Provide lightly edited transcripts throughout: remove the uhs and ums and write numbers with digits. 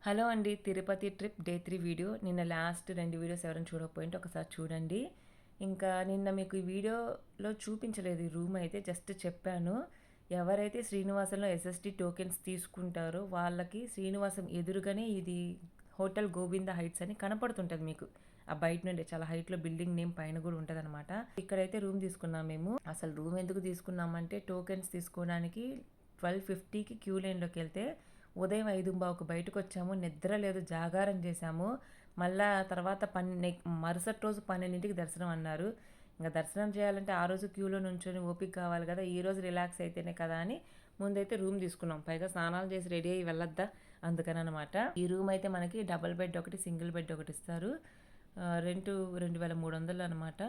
Hello అండి. Tirupati trip day 3 video. నిన్న last 2 videos ఎవరైనా చూడకపోయింటే ఒకసారి చూడండి. ఇంకా నిన్న మీకు ఈ వీడియోలో చూపించలేదు ఈ రూమ్ అయితే జస్ట్ చెప్పాను. ఎవరైతే శ్రీనివాసంలో ఎస్ఎస్టీ టోకెన్స్ తీసుకుంటారో వాళ్ళకి శ్రీనివాసం ఎదురుగానే ఇది హోటల్ గోవింద హైట్స్ అని కనపడుతుంటది మీకు. ఆ బయట నుండి చాలా హైట్‌లో బిల్డింగ్ నేమ్ పైన కూడా ఉంటదనమాట. ఇక్కడైతే రూమ్ తీసుకున్నాం మేము. అసలు రూమ్ ఎందుకు తీసుకున్నామంటే టోకెన్స్ తీసుకోవడానికి 12:50కి క్యూ లైన్‌లోకెళ్తే ఉదయం 5:15కు బయటకొచ్చాము. నిద్ర లేదు, జాగారం చేశాము. మళ్ళా తర్వాత మరుసటి రోజు 12కి దర్శనం అన్నారు. ఇంక దర్శనం చేయాలంటే ఆ రోజు క్యూలో నుంచొని ఓపిక కావాలి కదా! ఈ రోజు రిలాక్స్ అయితేనే కదా అని ముందైతే రూమ్ తీసుకున్నాం. పైగా స్నానాలు చేసి రెడీ అయ్యి వెళ్ళొద్దా అందుకననమాట. ఈ రూమ్ అయితే మనకి డబుల్ బెడ్ ఒకటి, సింగిల్ బెడ్ ఒకటి ఇస్తారు. రెంటు 2300 అనమాట.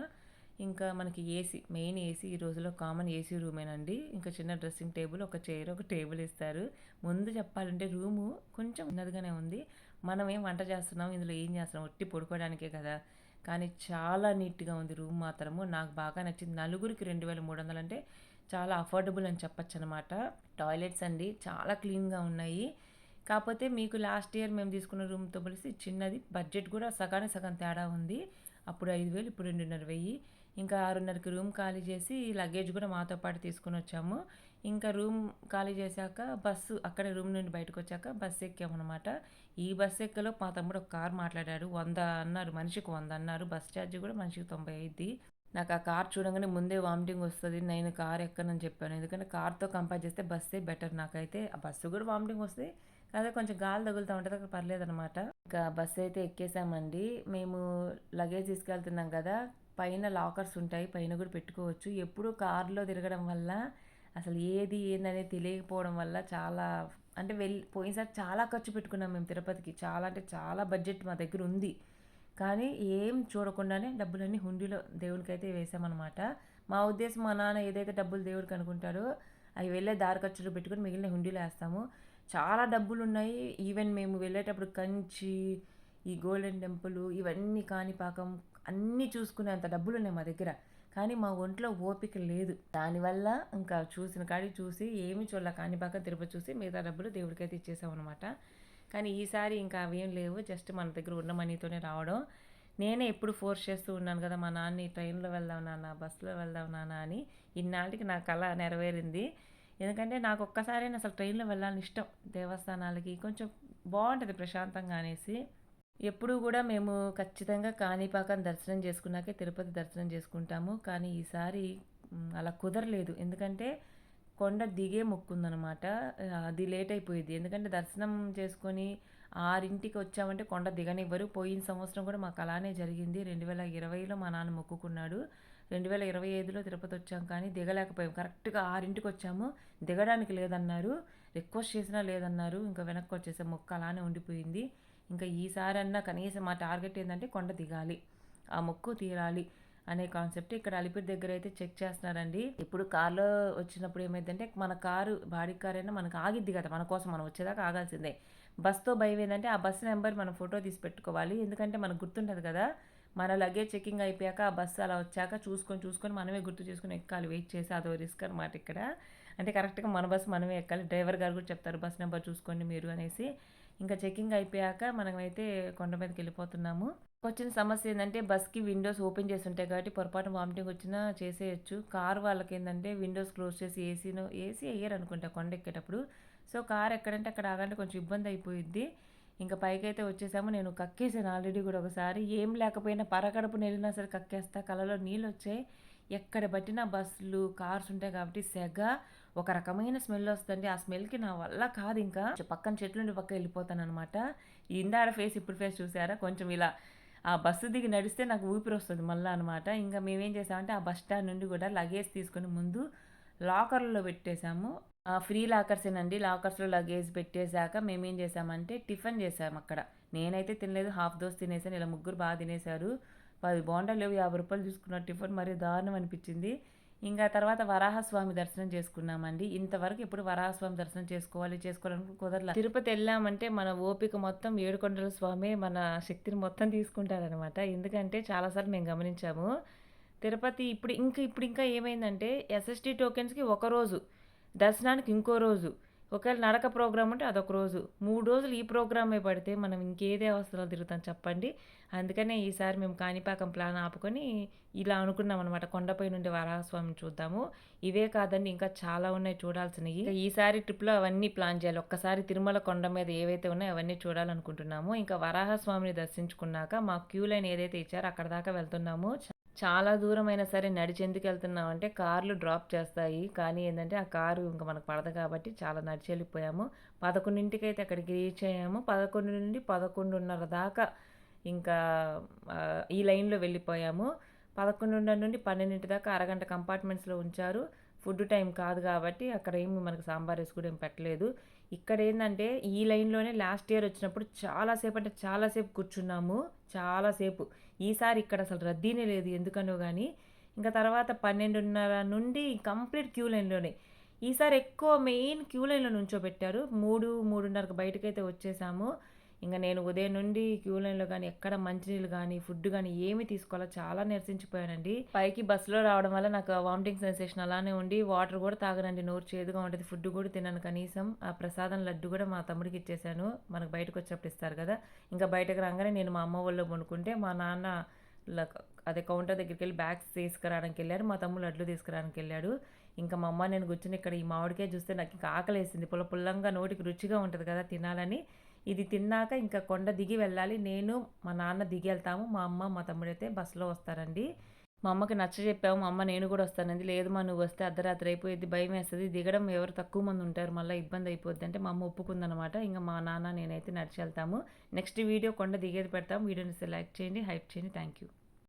ఇంకా మనకి ఏసీ, మెయిన్ ఏసీ ఈ రోజుల్లో కామన్ ఏసీ రూమేనండి. ఇంకా చిన్న డ్రెస్సింగ్ టేబుల్, ఒక చైర్, ఒక టేబుల్ ఇస్తారు. ముందు చెప్పాలంటే రూము కొంచెం చిన్నదిగానే ఉంది. మనం ఏం వంట చేస్తున్నాం, ఇందులో ఏం చేస్తున్నాం, ఒట్టి పడుకోవడానికే కదా! కానీ చాలా నీట్‌గా ఉంది రూమ్ మాత్రము. నాకు బాగా నచ్చింది. నలుగురికి 2300 అంటే చాలా అఫోర్డబుల్ అని చెప్పొచ్చనమాట. టాయిలెట్స్ అండి చాలా క్లీన్‌గా ఉన్నాయి. కాకపోతే మీకు లాస్ట్ ఇయర్ మేము తీసుకున్న రూమ్‌తో పోలిస్తే చిన్నది. బడ్జెట్ కూడా సగానికి సగం తేడా ఉంది. అప్పుడు 5,000 ఇప్పుడు 2,500. ఇంకా 6:30కి రూమ్ ఖాళీ చేసి లగేజ్ కూడా మాతో పాటు తీసుకొనొచ్చాము. ఇంకా రూమ్ ఖాళీ చేశాక బస్సు అక్కడే రూమ్ నుండి బయటకొచ్చాక బస్సు ఎక్కామనమాట. ఈ బస్సు ఎక్కలో మా తమ్ముడు ఒక కార్ మాట్లాడాడు. 100 అన్నారు. మనిషికి 100 అన్నారు. బస్ ఛార్జ్ కూడా మనిషికి 90 అయ్యిద్ది. నాకు ఆ కార్ చూడంగానే ముందే వామిటింగ్ వస్తది. నేను కార్ ఎక్కనని చెప్పాను. ఎందుకంటే కార్‌తో కంపేర్ చేస్తే బస్సే బెటర్ నాకైతే. ఆ బస్సు కూడా వామిటింగ్ వస్తది. అదే కొంచెం గాలి తగులుతా ఉంటది. అక్కడ పర్లేదనమాట. ఇంకా బస్సు అయితే ఎక్కేసామండి. మేము లగేజ్ తీసుకెళ్తున్నాం కదా! పైన లాకర్స్ ఉంటాయి. పైన కూడా పెట్టుకోవచ్చు. ఎప్పుడూ కార్‌లో తిరగడం వల్ల అసలు ఏది ఏందనేది తెలియకపోవడం వల్ల చాలా అంటే పోయినసారి చాలా ఖర్చు పెట్టుకున్నాం మేము తిరుపతికి. చాలా అంటే చాలా బడ్జెట్ మా దగ్గర ఉంది. కానీ ఏం చూడకుండానే డబ్బులన్నీ హుండీలో దేవునికైతే వేసామనమాట. మా ఉద్దేశం మా నాన్న ఏదైతే డబ్బులు దేవుడికి అనుకుంటాడో అవి వెళ్ళే దారి ఖర్చులు పెట్టుకొని మిగిలిన హుండీలో వేస్తాము. చాలా డబ్బులున్నాయి. ఈవెన్ మేము వెళ్ళేటప్పుడు కంచి, ఈ గోల్డెన్ టెంపుల్ ఇవన్నీ కాణిపాకం అన్నీ చూసుకునేంత డబ్బులున్నాయి మా దగ్గర. కానీ మా ఒంట్లో ఓపిక లేదు. దానివల్ల ఇంకా చూసిన కాడికి చూసి ఏమి చూడలే. కాణిపాకం, తిరుపతి చూసి మిగతా డబ్బులు దేవుడికైతే ఇచ్చేసామనమాట. కానీ ఈసారి ఇంకా అవేం లేవు. జస్ట్ మన దగ్గర ఉన్న మనీతోనే రావడం. నేనే ఎప్పుడు ఫోర్స్ చేస్తూ ఉన్నాను కదా మా నాన్నని, ట్రైన్‌లో వెళ్దాం నాన్న, బస్సులో వెళ్దాం నాన్న అని. ఇన్నాళ్ళకి నా కల నెరవేరింది. ఎందుకంటే నాకు ఒక్కసారైనా అసలు ట్రైన్‌లో వెళ్ళాలని ఇష్టం. దేవస్థానాలకి కొంచెం బావుంటది ప్రశాంతంగా అనేసి. ఎప్పుడూ కూడా మేము ఖచ్చితంగా కాణిపాకం దర్శనం చేసుకున్నాకే తిరుపతి దర్శనం చేసుకుంటాము. కానీ ఈసారి అలా కుదరలేదు. ఎందుకంటే కొండ దిగే మొక్కుందనమాట. అది లేట్ అయిపోయిద్ది. ఎందుకంటే దర్శనం చేసుకొని 6కి వచ్చామంటే కొండ దిగనివ్వరు. పోయిన సంవత్సరం కూడా మాకు అలానే జరిగింది. 2020లో మా నాన్న మొక్కుకున్నాడు. 2025లో తిరుపతి వచ్చాం కానీ దిగలేకపోయాం. కరెక్ట్‌గా 6కి వచ్చాము. దిగడానికి లేదన్నారు. రిక్వెస్ట్ చేసినా లేదన్నారు. ఇంకా వెనక్కి వచ్చేసాం. మొక్కు అలానే ఉండిపోయింది. ఇంకా ఈసారన్నా కనీసం మా టార్గెట్ ఏంటంటే కొండ దిగాలి. ఆ మొక్కు తీరాలి అనే కాన్సెప్ట్. ఇక్కడ అలిపిరి దగ్గర అయితే చెక్ చేస్తున్నారండి. ఇప్పుడు కార్‌లో వచ్చినప్పుడు ఏమైందంటే మన కారు బాడీ కార్ అయినా మనకు ఆగిద్ది కదా! మన కోసం మనం వచ్చేదాకా ఆగాల్సిందే. బస్‌తో భయం ఏందంటే ఆ బస్ నెంబర్ మనం ఫోటో తీసి పెట్టుకోవాలి. ఎందుకంటే మనకు గుర్తుండదు కదా! మన లగేజ్ చెకింగ్ అయిపోయాక ఆ బస్సు అలా వచ్చాక చూసుకొని మనమే గుర్తు చేసుకొని ఎక్కాలి. వెయిట్ చేసి అదో రిస్క్ అనమాట ఇక్కడ. అంటే కరెక్ట్‌గా మన బస్సు మనమే ఎక్కాలి. డ్రైవర్ గారు కూడా చెప్తారు బస్ నెంబర్ చూసుకోండి మీరు అనేసి. ఇంకా చెకింగ్ అయిపోయాక మనమైతే కొండ మీదకెళ్ళిపోతున్నాము. వచ్చిన సమస్య ఏందంటే బస్‌కి విండోస్ ఓపెన్ చేసి ఉంటాయి కాబట్టి పొరపాటున వామిటింగ్ వచ్చినా చేసేయొచ్చు. కార్ వాళ్ళకేందంటే విండోస్ క్లోజ్ చేసి ఏసీ ఎయ్యరనుకుంటా కొండెక్కేటప్పుడు. సో, కార్ ఎక్కడంటే అక్కడ ఆగాలంటే కొంచెం ఇబ్బంది అయిపోయిద్ది. ఇంక పైకైతే వచ్చేసాము. నేను కక్కేసాను ఆల్రెడీ గూడా ఒకసారి. ఏం లేకపోయినా పరకడుపున ఎళ్ళినా సరే కక్కేస్తా. కళ్ళలో నీళ్ళొచ్చాయి. ఎక్కడ పట్టినా బస్సులు, కార్స్ ఉంటాయి కాబట్టి సెగ ఒక రకమైన స్మెల్ వస్తదండి. ఆ స్మెల్‌కి నా వల్ల కాదింకా. పక్కన చెట్లుండి పక్కకి వెళ్ళిపోతాననమాట. ఇందాడ ఫేస్ ఇప్పుడు ఫేస్ చూసారా? కొంచెం ఇలా ఆ బస్సు దిగి నడిస్తే నాకు ఊపిరొస్తది మళ్ళా అనమాట. ఇంక మేమేం చేసామంటే ఆ బస్ స్టాండ్ నుండి గూడా లగేజ్ తీసుకొని ముందు లాకర్‌లో పెట్టేసాము. ఫ్రీ లాకర్సేనండి. లాకర్స్‌లో లగేజ్ పెట్టేసాక మేమేం చేసామంటే టిఫిన్ చేసామక్కడ. నేనైతే తినలేదు. హాఫ్ దోస తినేసాను. ఇలా ముగ్గురు తినేసారు. 10 బోండాలు లేవు. రూ. 50 తీసుకున్న టిఫిన్ మరీ దారుణం అనిపిచ్చింది. ఇంగా తర్వాత వరాహస్వామి దర్శనం చేసుకున్నామండి. ఇంతవరకు ఎప్పుడు వరాహస్వామి దర్శనం చేసుకోవాలనుకుని కుదరల. తిరుపతి ఎళ్ళామంటే మన ఓపిక మొత్తం ఏడుకొండల స్వామే మన శక్తిని మొత్తం తీసుకుంటారనమాట. ఎందుకంటే చాలా సార్లు మేము గమనించాము. తిరుపతి ఇప్పుడు ఇంకా ఏమైందంటే ఎస్ఎస్‌టీ టోకెన్స్‌కి ఒక రోజు, దర్శనానికి ఇంకో రోజు. ఒకవేళ నడక ప్రోగ్రామ్ ఉంటే అదొక రోజు. 3 రోజులు ఈ ప్రోగ్రామే పడితే మనం ఇంకేదే అవస్థలో తిరుగుతాం చెప్పండి. అందుకనే ఈసారి మేము కాణిపాకం ప్లాన్ ఆపుకొని ఇలా అనుకున్నామనమాట. కొండపై నుండి వరాహస్వామిని చూద్దాము. ఇవే కాదండి ఇంకా చాలా ఉన్నాయి చూడాల్సినయి. ఈసారి ట్రిప్‌లో అవన్నీ ప్లాన్ చేయాలి. ఒక్కసారి తిరుమల కొండ మీద ఏవైతే ఉన్నాయో అవన్నీ చూడాలనుకుంటున్నాము. ఇంకా వరాహస్వామిని దర్శించుకున్నాక మా క్యూ లైన్ ఏదైతే ఇచ్చారో అక్కడి దాకా వెళ్తున్నాము. చాలా దూరమైనా సరే నడిచెందుకెళ్తున్నామంటే కార్లు డ్రాప్ చేస్తాయి. కానీ ఏందంటే ఆ కారు ఇంక మనకు పడదు కాబట్టి చాలా నడిచెళ్ళిపోయాము. 11:00కైతే అక్కడికి రీచ్ అయ్యాము. 11 నుండి 11:30 దాకా ఇంకా ఈ లైన్‌లో వెళ్ళిపోయాము. 11:30 నుండి 12 దాకా అరగంట కంపార్ట్మెంట్స్‌లో ఉంచారు. ఫుడ్ టైం కాదు కాబట్టి అక్కడ ఏమి మనకు సాంబార్ రైస్ కూడా ఏమి పెట్టలేదు. ఇక్కడేందంటే ఈ లైన్‌లోనే లాస్ట్ ఇయర్ వచ్చినప్పుడు చాలా సేపు అంటే చాలా సేపు కూర్చున్నాము. చాలా సేపు. ఈసారి ఇక్కడ అసలు రద్దీనే లేదు ఎందుకనో గానీ. ఇంకా తర్వాత 12:30 నుండి కంప్లీట్ క్యూ లైన్‌లోనే. ఈసారి ఎక్కువ మెయిన్ క్యూ లైన్‌లో నుంచోబెట్టారు. 3, 3:30కి బయటకైతే వచ్చేసాము. ఇంక నేను ఉదయం నుండి క్యూ లైన్‌లో గానీ, ఎక్కడ మంచినీళ్ళు గానీ, ఫుడ్ గానీ ఏమీ తీసుకోలా. చాలా నీరసించిపోయానండి. పైకి బస్సులో రావడం వల్ల నాకు వామిటింగ్ సెన్సేషన్ అలానే ఉండి, వాటర్ కూడా తాగనండి. నోరు చేదుగా ఉంటది. ఫుడ్ కూడా తినను కనీసం. ఆ ప్రసాదం లడ్డు కూడా మా తమ్ముడికి ఇచ్చేసాను. మనకు బయటకొచ్చేటప్పుడు ఇస్తారు కదా! ఇంకా బయటకు రాంగానే నేను మా అమ్మ ఒళ్ళో పడుకుంటే, మా నాన్న లక్ అదే కౌంటర్ దగ్గరికెళ్ళి బ్యాగ్స్ తీసుకురావడానికెళ్ళారు. మా తమ్ముడు లడ్లు తీసుకురావడానికెళ్ళాడు. ఇంకా మా అమ్మ నేను కూర్చొని ఇక్కడ ఈ మామిడికాయ చూస్తే నాకు ఇంకా ఆకలేసింది. పుల్ల పుల్లంగా నోటికి రుచిగా ఉంటది కదా! తినాలని. ఇది తిన్నాక ఇంకా కొండ దిగి వెళ్ళాలి. నేను, మా నాన్న దిగి వెళ్తాము. మా అమ్మ, మా తమ్ముడైతే బస్సులో వస్తారండి. మా అమ్మకి నచ్చజెప్పాము. మా అమ్మ నేను కూడా వస్తానంది. లేదు మా నువ్వు వస్తే అర్ధరాత్రి అయిపోయిద్ది భయమేస్తది. దిగడం ఎవరు తక్కువ మంది ఉంటారు. మళ్ళీ ఇబ్బంది అయిపోద్ది అంటే మా అమ్మ ఒప్పుకుందనమాట. ఇంక మా నాన్న నేనైతే నడిచి వెళ్తాము. నెక్స్ట్ వీడియో కొండ దిగేది పెడతాము. వీడియోని లైక్ చేయండి, హైప్ చేయండి. Thank you.